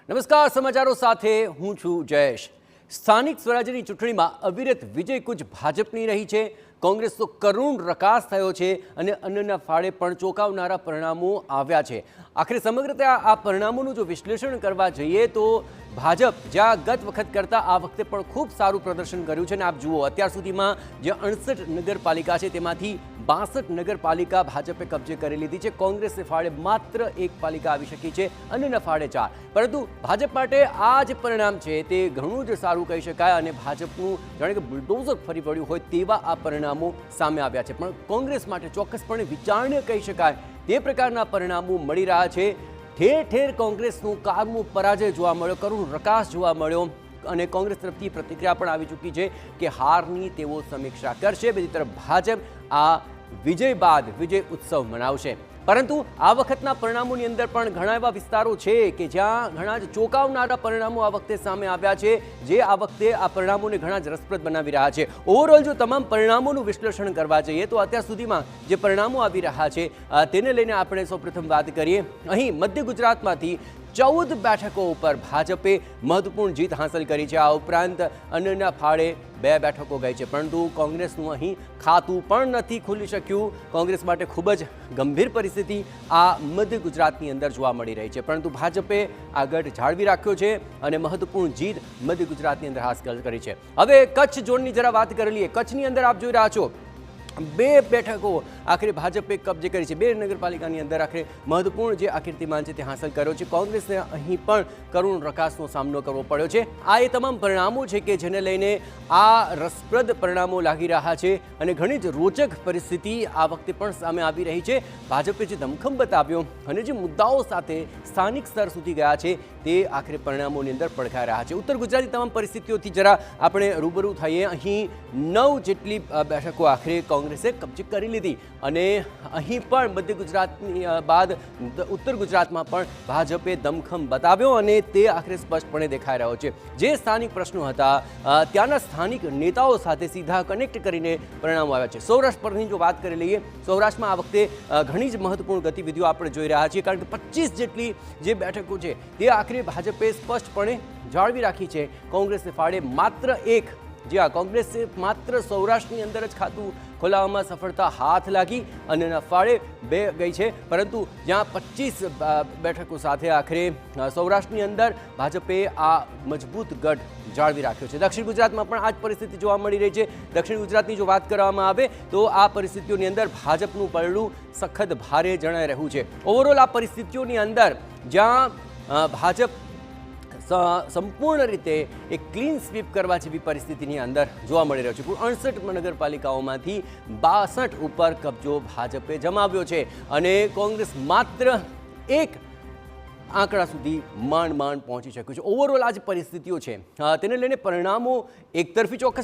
નમસ્કાર, સમાચારો સાથે હું છું જયેશ। સ્થાનિક સ્વરાજ્યની ચૂંટણીમાં અવિરત વિજય કૂચ ભાજપની રહી છે। કોંગ્રેસનો કરુણ રકાસ થયો છે અને અન્યના ફાળે પણ ચોંકાવનારા પરિણામો આવ્યા છે। આખરે સમગ્ર રીતે આ પરિણામોનું જો વિશ્લેષણ કરવા જઈએ તો ભાજપ જ્યાં ગત વખત કરતાં આ વખતે પણ ખૂબ સારું પ્રદર્શન કર્યું છે અને આપ જુઓ અત્યાર સુધીમાં જે 68 નગરપાલિકા છે તેમાંથી 62 નગરપાલિકા ભાજપે કબજે કરી લીધી છે। કોંગ્રેસને ફાળે માત્ર એક પાલિકા આવી શકી છે, અન્યના ફાળે 4। પરંતુ ભાજપ માટે આ જે પરિણામ છે તે ઘણું જ સારું કહી શકાય અને ભાજપનું જાણે કે બુલડોઝર ફરી વળ્યું હોય તેવા આ પરિણામો સામે આવ્યા છે। પણ કોંગ્રેસ માટે ચોક્કસપણે વિચારણીય કહી શકાય તે પ્રકારના પરિણામો મળી રહ્યા છે। ઠેર ઠેર કોંગ્રેસનું કારમો પરાજય જોવા મળ્યો, કરુણ રકાસ જોવા મળ્યો અને કોંગ્રેસ તરફથી પ્રતિક્રિયા પણ આવી ચૂકી છે કે હારની તેઓ સમીક્ષા કરશે। બીજી તરફ ભાજપ આ વિજય બાદ વિજય ઉત્સવ મનાવશે। પરંતુ આ વખતના પરિણામોની અંદર પણ ઘણા એવા વિસ્તારો છે કે જ્યાં ઘણા જ ચોંકાવનારા પરિણામો આ વખતે સામે આવ્યા છે, જે આ વખતે આ પરિણામોને ઘણા જ રસપ્રદ બનાવી રહ્યા છે। ઓવરઓલ જો તમામ પરિણામોનું વિશ્લેષણ કરવા જઈએ તો અત્યાર સુધીમાં જે પરિણામો આવી રહ્યા છે તેને લઈને આપણે સૌપ્રથમ વાત કરીએ। અહીં મધ્ય ગુજરાતમાંથી 14 બેઠકો ઉપર ભાજપે મહત્વપૂર્ણ જીત હાંસલ કરી છે। આ ઉપરાંત અન્યના ફાળે 2 બેઠકો ગઈ છે, પરંતુ કોંગ્રેસનું અહીં ખાતું પણ નથી ખુલી શક્યું। કોંગ્રેસ માટે ખૂબ જ ગંભીર પરિસ્થિતિ આ મધ્ય ગુજરાતની અંદર જોવા મળી રહી છે, પરંતુ ભાજપે આ ગઢ જાળવી રાખ્યો છે અને મહત્વપૂર્ણ જીત મધ્ય ગુજરાતની અંદર હાંસલ કરી છે। હવે કચ્છ ઝોનની જરા વાત કરી લઈએ। કચ્છની અંદર આપ જોઈ રહ્યા છો 2 બેઠકો આખરે ભાજપે કબજે કરી છે। 2 નગરપાલિકાની અંદર આખરે મહત્વપૂર્ણ જે આ કીર્તિમાન છે તે હાંસલ કર્યો છે। કોંગ્રેસને અહીં પણ કરુણ રકાસનો સામનો કરવો પડ્યો છે। આ એ તમામ પરિણામો છે કે જેને લઈને આ રસપ્રદ પરિણામો લાગી રહ્યા છે અને ઘણી જ રોચક પરિસ્થિતિ આ વખતે પણ સામે આવી રહી છે। ભાજપે જે દમખમ બતાવ્યો અને જે મુદ્દાઓ સાથે સ્થાનિક સ્તર સુધી ગયા છે તે આખરે પરિણામોની અંદર પડઘાઈ રહ્યા છે। ઉત્તર ગુજરાતની તમામ પરિસ્થિતિઓથી જરા આપણે રૂબરૂ થઈએ। અહીં 9 જેટલી બેઠકો આખરે કોંગ્રેસે કબજે કરી લીધી અને અહીં પણ મધ્ય ગુજરાતની બાદ ઉત્તર ગુજરાતમાં પણ ભાજપે દમખમ બતાવ્યો અને તે આખરે સ્પષ્ટપણે દેખાઈ રહ્યો છે। જે સ્થાનિક પ્રશ્નો હતા ત્યાંના સ્થાનિક નેતાઓ સાથે સીધા કનેક્ટ કરીને પરિણામો આવ્યા છે। સૌરાષ્ટ્ર પરની જો વાત કરી લઈએ, સૌરાષ્ટ્રમાં આ વખતે ઘણી જ મહત્વપૂર્ણ ગતિવિધિઓ આપણે જોઈ રહ્યા છીએ, કારણ કે 25 જેટલી જે બેઠકો છે તે આખરે ભાજપે સ્પષ્ટપણે જાળવી રાખી છે। કોંગ્રેસને ફાળે માત્ર એક, જી હા, કોંગ્રેસે માત્ર સૌરાષ્ટ્રની અંદર જ ખાતું ખોલાવવામાં સફળતા હાથ લાગી અને એના ફાળે 2 ગઈ છે, પરંતુ જ્યાં 25 બેઠકો સાથે આખરે સૌરાષ્ટ્રની અંદર ભાજપે આ મજબૂત ગઢ જાળવી રાખ્યો છે। દક્ષિણ ગુજરાતમાં પણ આ જ પરિસ્થિતિ જોવા મળી રહી છે। દક્ષિણ ગુજરાતની જો વાત કરવામાં આવે તો આ પરિસ્થિતિઓની અંદર ભાજપનું પલડું સખત ભારે જણાઈ રહ્યું છે। ઓવરઓલ આ પરિસ્થિતિઓની અંદર જ્યાં ભાજપ સંપૂર્ણ રીતે એક ક્લીન સ્વીપ કરવા જેવી પરિસ્થિતિની અંદર જોવા મળી રહ્યો છે। કુલ 68 નગરપાલિકાઓમાંથી 62 ઉપર કબજો ભાજપે જમાવ્યો છે અને કોંગ્રેસ માત્ર એક આંકડા સુધી માંડ પહોંચી શક્યું છે। ઓવરઓલ આ જે પરિસ્થિતિઓ છે તેને લઈને પરિણામો એકતરફી ચોક્કસ